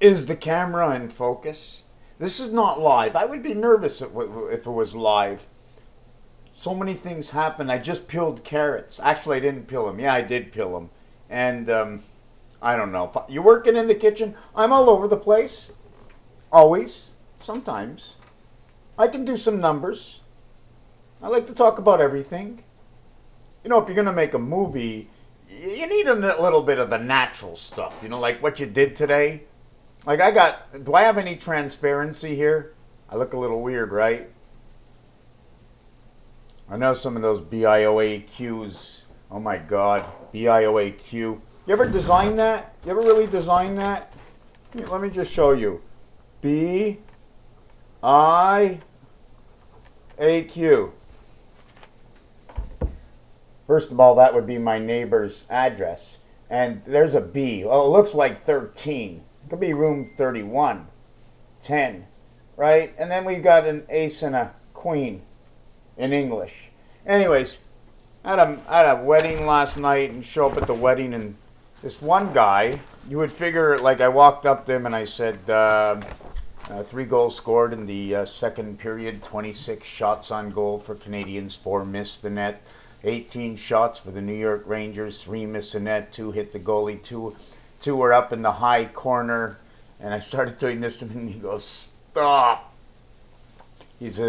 Is the camera in focus? This is not live. I would be nervous if it was live. So many things happen. I just peeled carrots. Actually, I didn't peel them. Yeah, I did peel them. And I don't know. You working in the kitchen? I'm all over the place. Always. Sometimes. I can do some numbers. I like to talk about everything. You know, if you're going to make a movie, you need a little bit of the natural stuff. You know, like what you did today. Like do I have any transparency here? I look a little weird, right? I know some of those BIOAQs. Oh my God, BIOAQ. You ever design that? You ever really design that? Let me just show you. BIAQ. First of all, that would be my neighbor's address. And there's a B. Oh, it looks like 13. It could be room 31. 10. Right? And then we've got an ace and a queen in English. Anyways, I had a wedding last night and show up at the wedding, and this one guy, you would figure, like, I walked up to him and I said, 3 goals scored in the second period, 26 shots on goal for Canadians, 4 missed the net. 18 shots for the New York Rangers, 3 missed the net, 2 hit the goalie, 2 were up in the high corner. And I started doing this to him, and he goes, "Stop." He's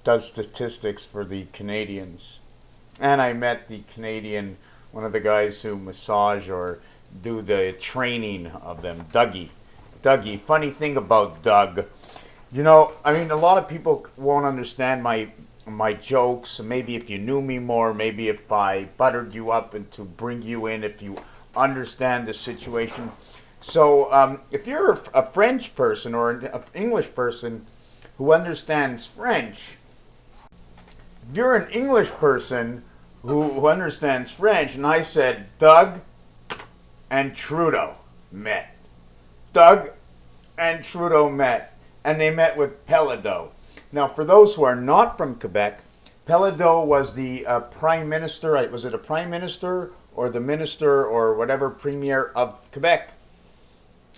does statistics for the Canadians. And I met the Canadian, one of the guys who massage or do the training of them, Dougie. Dougie, funny thing about Doug, you know, I mean, a lot of people won't understand my jokes. Maybe if you knew me more, maybe if I buttered you up and to bring you in, if you understand the situation. So if you're a French person or an English person who understands French, if you're an English person who understands French, and I said Doug and Trudeau met. Doug and Trudeau met, and they met with Pellado. Now, for those who are not from Quebec, Pellado was the prime minister. Was it a prime minister or the minister or whatever premier of Quebec?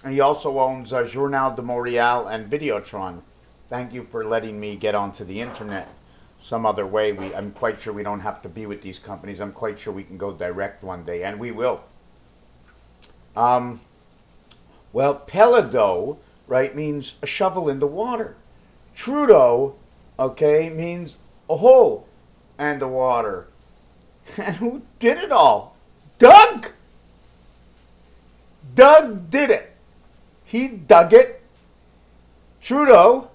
And he also owns Journal de Montréal and Videotron. Thank you for letting me get onto the internet some other way. I'm quite sure we don't have to be with these companies. I'm quite sure we can go direct one day, and we will. Well, Pellado, right, means a shovel in the water. Trudeau, okay, means a hole and the water. And who did it all? Doug! Doug did it. He dug it. Trudeau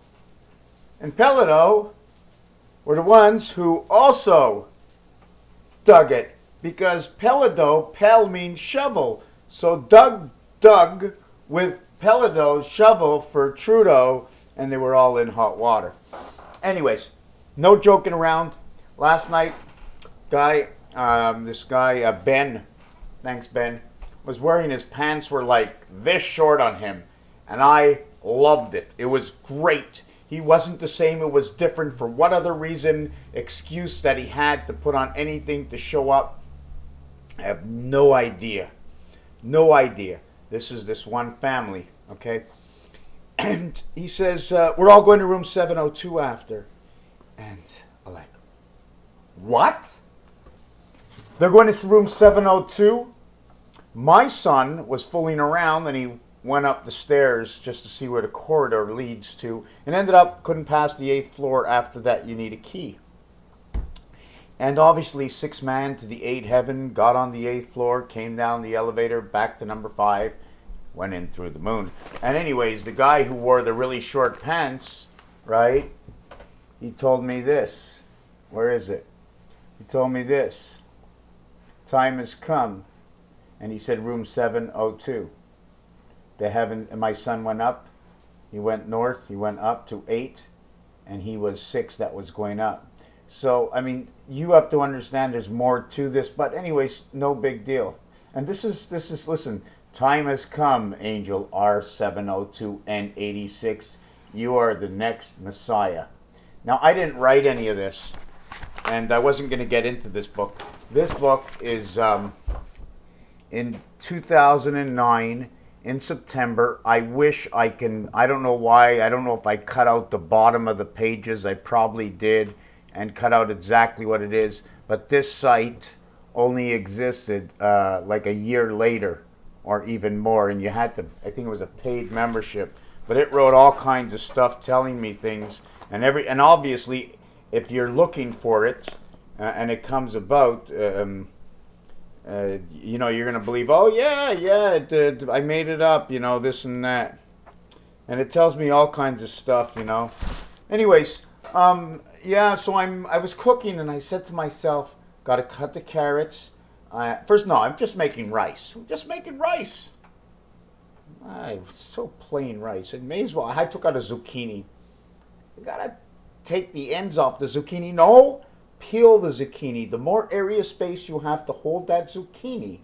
and Pellado were the ones who also dug it. Because Pellado, Pel means shovel. So Doug dug with Pellado's shovel for Trudeau, and they were all in hot water. Anyways, no joking around. Last night, this guy, Ben, thanks Ben, was wearing his pants were like this short on him, and I loved it. It was great. He wasn't the same. It was different. For what other reason, excuse that he had to put on anything to show up, I have no idea. No idea. This is this one family, okay? And he says, we're all going to room 702 after. And I'm like, what? They're going to room 702? My son was fooling around, and he went up the stairs just to see where the corridor leads to, and ended up couldn't pass the 8th floor. After that, you need a key. And obviously, 6-man to the 8 heaven, got on the 8th floor, came down the elevator, back to number 5, went in through the moon. And anyways, the guy who wore the really short pants, right, he told me this. Where is it? He told me this. Time has come. And he said room 702. And my son went up. He went north. He went up to 8. And he was 6 that was going up. So, I mean, you have to understand there's more to this. But anyways, no big deal. And this is listen, time has come, Angel R702N86. You are the next Messiah. Now, I didn't write any of this. And I wasn't going to get into this book. This book is in 2009. in September. I wish I can, I don't know why, I don't know if I cut out the bottom of the pages. I probably did and cut out exactly what it is. But this site only existed like a year later or even more. And you had to, I think it was a paid membership. But it wrote all kinds of stuff telling me things. And obviously, if you're looking for it and it comes about, you're going to believe, oh, yeah, I made it up, this and that. And it tells me all kinds of stuff. Anyways, yeah, so I was cooking and I said to myself, got to cut the carrots. First, no, I'm just making rice. I'm just making rice. So plain rice. It may as well. I took out a zucchini. You got to take the ends off the zucchini. No, peel the zucchini. The more area space you have to hold that zucchini,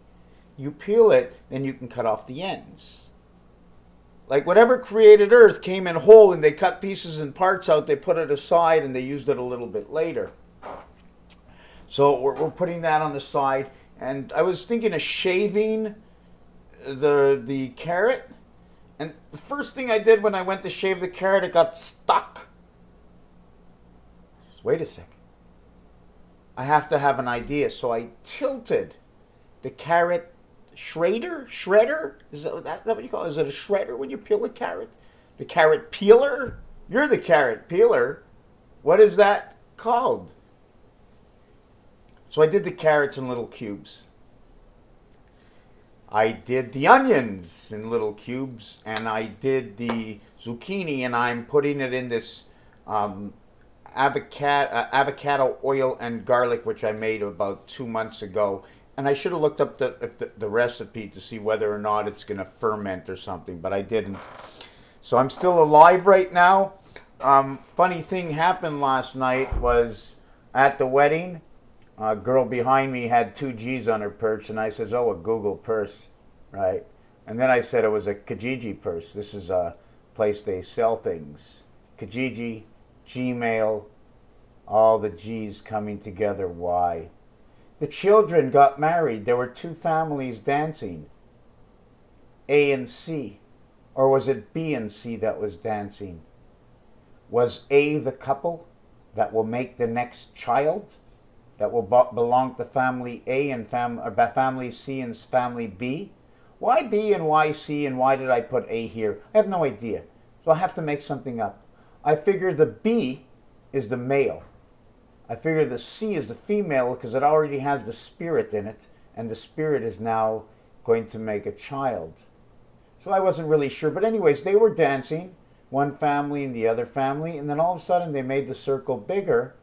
you peel it, then you can cut off the ends. Like whatever created Earth came in whole and they cut pieces and parts out, they put it aside and they used it a little bit later. So we're putting that on the side. And I was thinking of shaving the carrot. And the first thing I did when I went to shave the carrot, it got stuck. Wait a second. I have to have an idea. So I tilted the carrot shredder? Is that what you call it? Is it a shredder when you peel a carrot? The carrot peeler? You're the carrot peeler. What is that called? So I did the carrots in little cubes. I did the onions in little cubes, and I did the zucchini, and I'm putting it in this avocado oil and garlic, which I made about 2 months ago. And I should have looked up the recipe to see whether or not it's going to ferment or something, but I didn't. So I'm still alive right now. Funny thing happened last night was at the wedding, a girl behind me had 2 G's on her purse, and I says, oh, a Google purse, right? And then I said it was a Kijiji purse. This is a place they sell things. Kijiji, Gmail, all the G's coming together. Why? The children got married. There were 2 families dancing, A and C. Or was it B and C that was dancing? Was A the couple that will make the next child? That will belong to family A and family C and family B? Why B and why C and why did I put A here? I have no idea. So I have to make something up. I figure the B is the male. I figure the C is the female because it already has the spirit in it, and the spirit is now going to make a child. So I wasn't really sure. But anyways, they were dancing, one family and the other family, and then all of a sudden they made the circle bigger,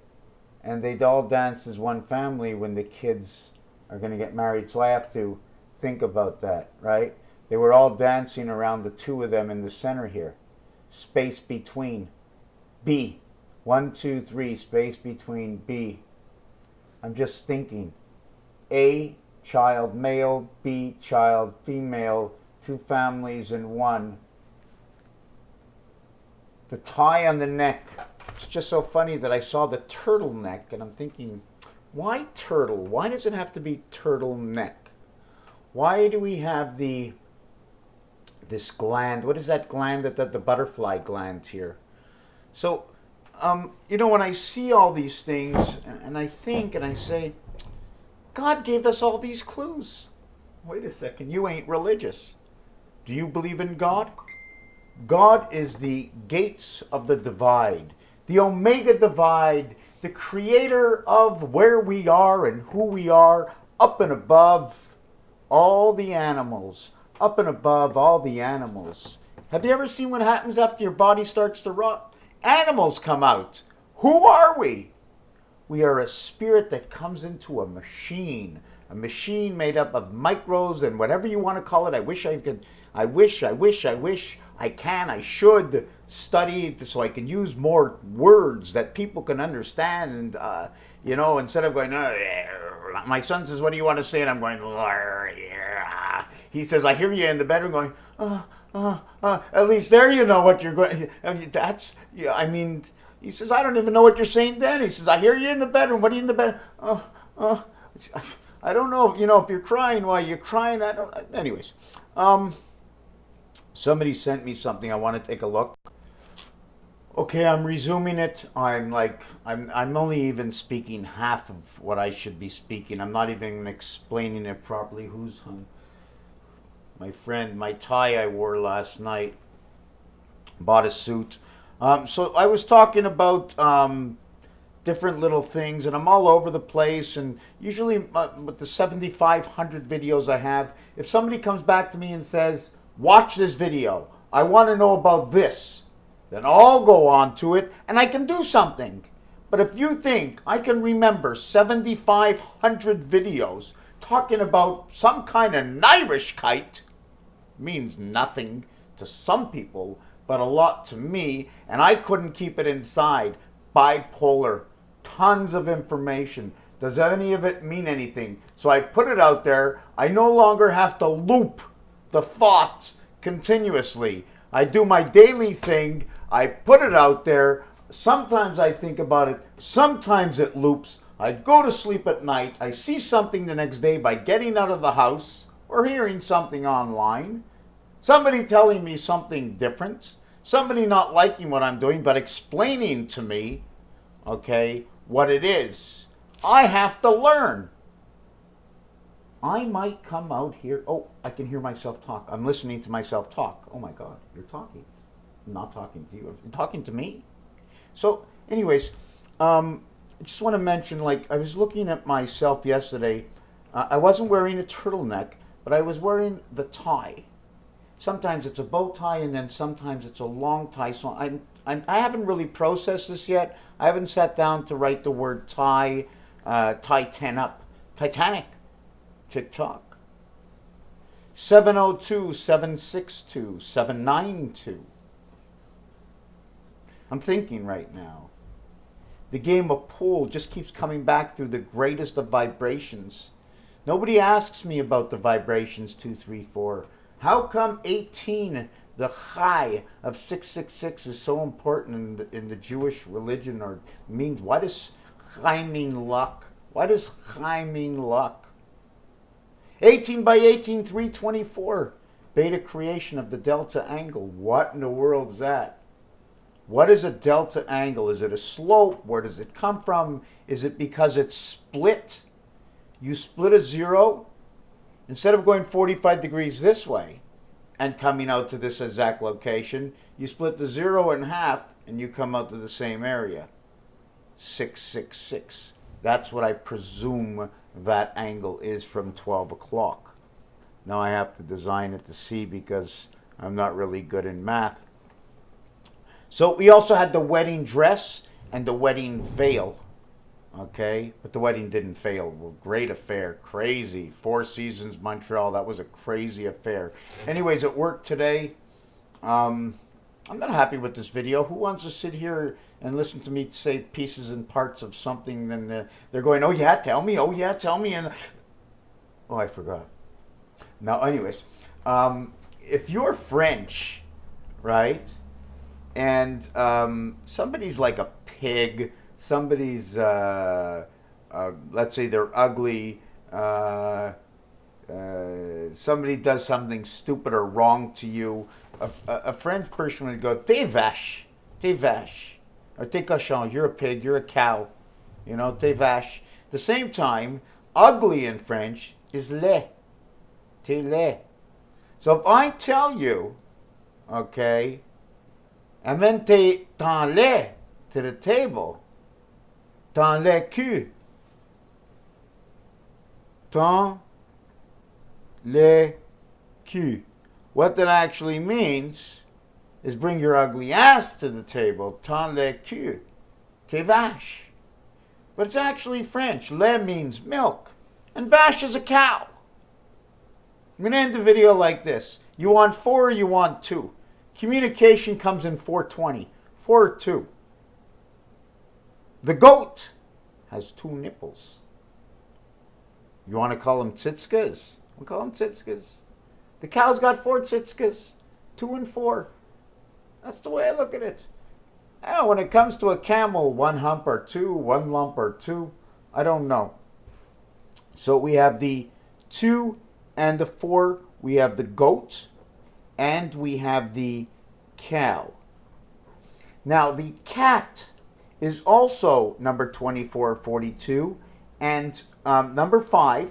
and they'd all dance as one family when the kids are going to get married. So I have to think about that, right? They were all dancing around the 2 of them in the center here. Space between. B. 1, 2, 3, space between B. I'm just thinking. A, child male, B, child female, 2 families in one. The tie on the neck. It's just so funny that I saw the turtleneck and I'm thinking, why turtle? Why does it have to be turtleneck? Why do we have this gland? What is that gland, that the butterfly gland here? So, when I see all these things and I think and I say, God gave us all these clues. Wait a second, you ain't religious. Do you believe in God? God is the gates of the divide, the Omega divide, the creator of where we are and who we are, up and above all the animals, up and above all the animals. Have you ever seen what happens after your body starts to rot? Animals come out. Who are we? We are a spirit that comes into a machine made up of micros and whatever you want to call it. I wish I could, I should study so I can use more words that people can understand. And, instead of going, my son says, what do you want to say? And I'm going, he says, I hear you in the bedroom going, at least there you know what you're going. He says, I don't even know what you're saying then. He says, I hear you in the bedroom. What are you in the bed? I don't know, if you're crying, why you're crying. Anyways. Somebody sent me something. I want to take a look. Okay, I'm resuming it. I'm only even speaking half of what I should be speaking. I'm not even explaining it properly. Who's hung? My friend, my tie I wore last night. Bought a suit. So I was talking about different little things, and I'm all over the place. And usually, with the 7,500 videos I have, if somebody comes back to me and says, "Watch this video. I want to know about this," then I'll go on to it and I can do something. But if you think I can remember 7,500 videos talking about some kind of Irishkeit, means nothing to some people, but a lot to me, and I couldn't keep it inside. Bipolar, tons of information. Does any of it mean anything? So I put it out there. I no longer have to loop the thoughts continuously. I do my daily thing. I put it out there. Sometimes I think about it. Sometimes it loops. I go to sleep at night. I see something the next day by getting out of the house or hearing something online. Somebody telling me something different. Somebody not liking what I'm doing but explaining to me, okay, what it is. I have to learn. I might come out here. Oh, I can hear myself talk. I'm listening to myself talk. Oh my God, you're talking. I'm not talking to you. You're talking to me. So, anyways, I just want to mention, like, I was looking at myself yesterday. I wasn't wearing a turtleneck, but I was wearing the tie. Sometimes it's a bow tie, and then sometimes it's a long tie. So I haven't really processed this yet. I haven't sat down to write the word tie, tie 10 up. Titanic. TikTok. 702-762-792. I'm thinking right now. The game of pool just keeps coming back through the greatest of vibrations. Nobody asks me about the vibrations 234. How come 18, the high of 666, is so important in the Jewish religion, or means? Why does chai mean luck? Why does chai mean luck? 18 by 18, 324. Beta creation of the delta angle. What in the world is that? What is a delta angle? Is it a slope? Where does it come from? Is it because it's split? You split a zero. Instead of going 45 degrees this way and coming out to this exact location, you split the zero in half and you come out to the same area. 666. That's what I presume that angle is from 12 o'clock. Now I have to design it to see because I'm not really good in math. So we also had the wedding dress and the wedding veil. Okay, but the wedding didn't fail. Well, great affair, crazy. Four Seasons Montreal, that was a crazy affair. Anyways, at work today, I'm not happy with this video. Who wants to sit here and listen to me say pieces and parts of something? Then they're going, "Oh yeah, tell me. Oh yeah, tell me." And oh, I forgot. Now, anyways, if you're French, right, and somebody's like a pig. Somebody's, let's say they're ugly, somebody does something stupid or wrong to you, a French person would go, "T'es vache, or t'es cochon, you're a pig, you're a cow, you know, t'es vache." The same time, ugly in French is laid, t'es laid. So if I tell you, okay, amène ton lait to the table, ton lait cul. Ton lait cul. What that actually means is bring your ugly ass to the table. Ton lait cul. T'es vache. But it's actually French. Lait means milk. And vache is a cow. I'm going to end the video like this. You want 4 or you want 2? Communication comes in 420. 4 or 2. The goat has 2 nipples. You want to call them tzitskas? We'll call them tzitskas. The cow's got 4 tzitskas. 2 and 4. That's the way I look at it. Now, when it comes to a camel, 1 hump or 2, 1 lump or 2, I don't know. So we have the 2 and the 4. We have the goat and we have the cow. Now, the cat is also number 2442, and number 5,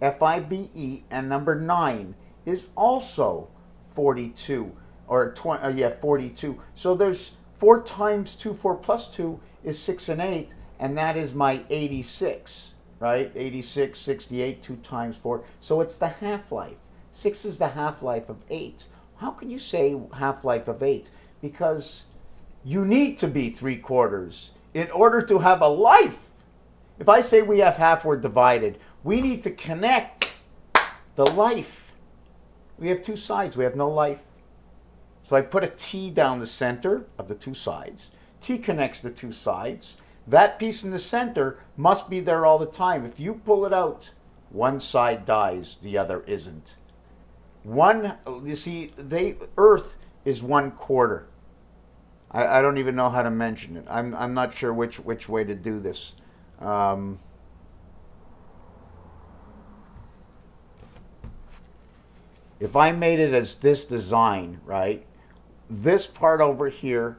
FIBE, and number 9 is also 42, or 42. So there's 4 times 2, 4 plus 2 is 6 and 8, and that is my 86, right? 86, 68, 2 times 4. So it's the half-life. 6 is the half-life of 8. How can you say half-life of 8? Because you need to be 3/4 in order to have a life. If I say we have half, we're divided. We need to connect the life. We have 2 sides. We have no life. So I put a T down the center of the 2 sides. T connects the 2 sides. That piece in the center must be there all the time. If you pull it out, one side dies, the other isn't. You see, Earth is 1/4. I don't even know how to mention it. I'm not sure which way to do this. If I made it as this design, right? This part over here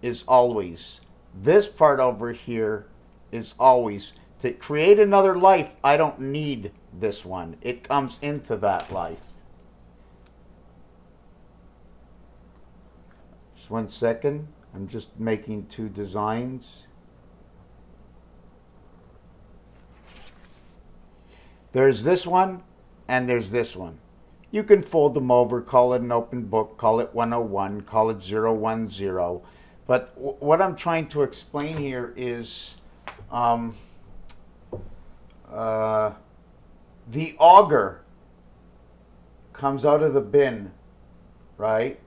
is always. This part over here is always. To create another life, I don't need this one. It comes into that life. Just 1 second. I'm just making 2 designs. There's this one and there's this one. You can fold them over, call it an open book, call it 101, call it 010. But what I'm trying to explain here is the auger comes out of the bin, right?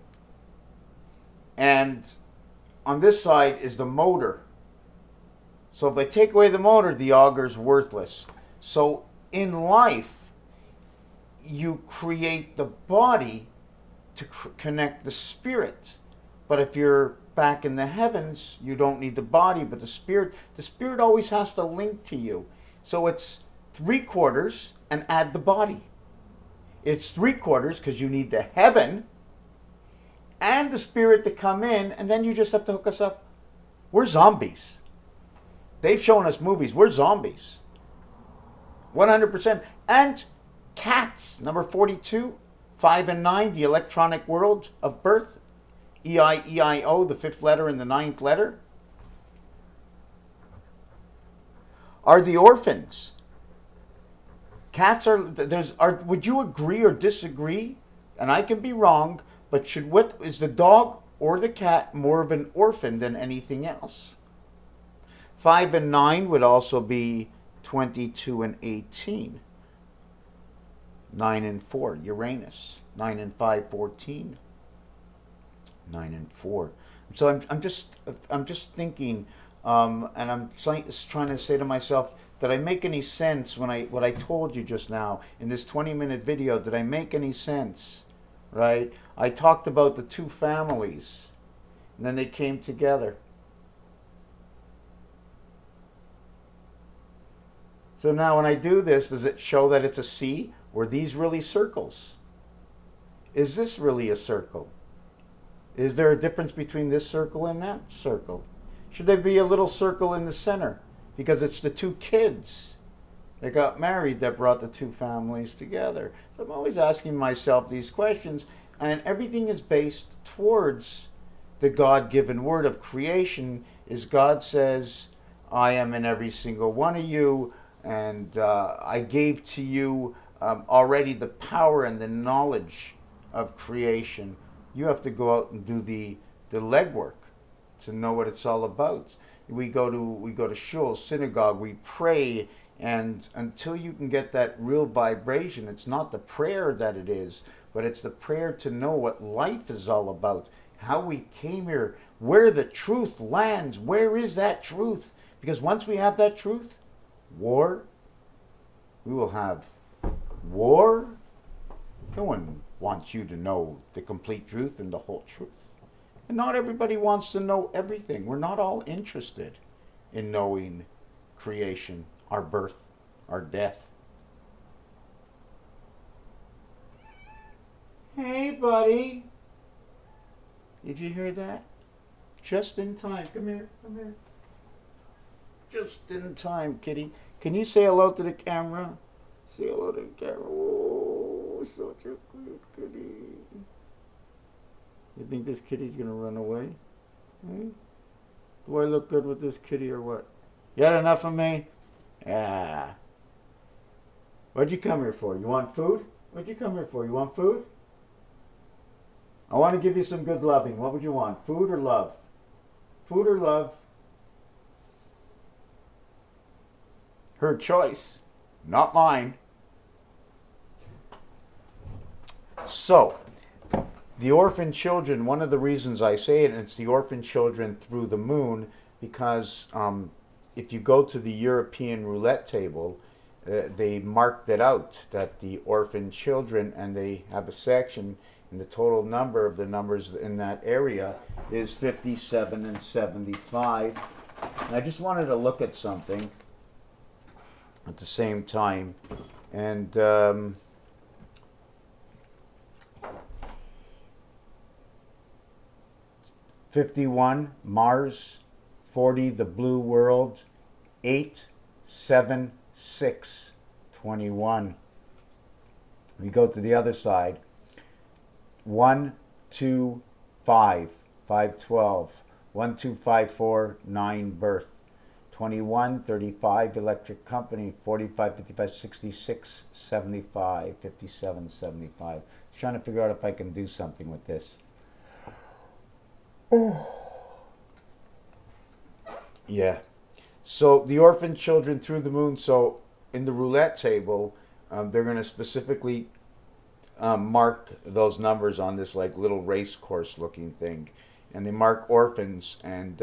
And on this side is the motor. So if I take away the motor, the auger's worthless. So in life, you create the body to connect the spirit. But if you're back in the heavens, you don't need the body, but the spirit. The spirit always has to link to you. So it's 3/4 and add the body. It's 3/4 because you need the heaven and the spirit to come in, and then you just have to hook us up. We're zombies. They've shown us movies. We're zombies. 100%. And cats, number 42, 5 and 9, the electronic world of birth. E-I-E-I-O, the 5th letter and the 9th letter, are the orphans. Cats would you agree or disagree? And I can be wrong, but is the dog or the cat more of an orphan than anything else? 5 and 9 would also be 22 and 18. 9 and 4, Uranus. 9 and 5, 14. 9 and 4. So I'm just thinking, and I'm trying to say to myself, did I make any sense what I told you just now in this 20-minute video? Did I make any sense? Right? I talked about the 2 families, and then they came together. So now when I do this, does it show that it's a C? Were these really circles? Is this really a circle? Is there a difference between this circle and that circle? Should there be a little circle in the center? Because it's the 2 kids that got married that brought the 2 families together. So I'm always asking myself these questions, and everything is based towards the God-given word of creation. Is God says, I am in every single one of you, and I gave to you already the power and the knowledge of creation. You have to go out and do the legwork to know what it's all about. We go to shul, synagogue, we pray, and until you can get that real vibration, it's not the prayer that it is, but it's the prayer to know what life is all about, how we came here, where the truth lands, where is that truth? Because once we have that truth, we will have war. No one wants you to know the complete truth and the whole truth. And not everybody wants to know everything. We're not all interested in knowing creation, our birth, our death. Hey, buddy. Did you hear that? Just in time. Come here. Come here. Just in time, kitty. Can you say hello to the camera? Say hello to the camera. Oh, such a cute kitty. You think this kitty's gonna run away? Hmm? Do I look good with this kitty or what? You had enough of me? Yeah. What'd you come here for? You want food? What'd you come here for? You want food? I want to give you some good loving. What would you want? Food or love? Food or love? Her choice, not mine. So, the orphan children, one of the reasons I say it, it's the orphan children through the moon, because if you go to the European roulette table, they marked it out that the orphan children, and they have a section, and the total number of the numbers in that area is 57 and 75. And I just wanted to look at something at the same time, and 51 Mars, 40 the blue world, 8 7 6 21. We go to the other side. 1 2 5 5 12, 1 2 5 4 9 birth, 21 35 electric company, 45 55 66 75 57 75. Just trying to figure out if I can do something with this. Yeah. So the orphan children through the moon. So in the roulette table, they're going to specifically mark those numbers on this like little race course looking thing, and they mark orphans, and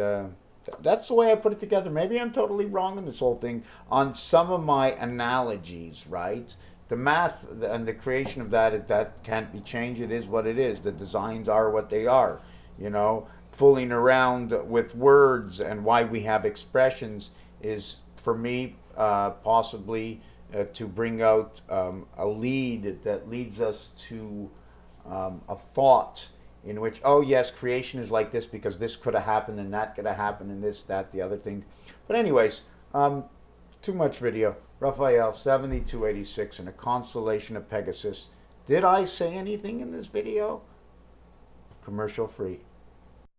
that's the way I put it together. Maybe I'm totally wrong in this whole thing on some of my analogies, right? The math and the creation of that can't be changed. It is what it is. The designs are what they are. You know, fooling around with words and why we have expressions is, for me, possibly to bring out a lead that leads us to a thought in which, oh yes, creation is like this because this could have happened and that could have happened and this, that, the other thing. But anyways, too much video. Raphael 7286 in a constellation of Pegasus. Did I say anything in this video? Commercial free.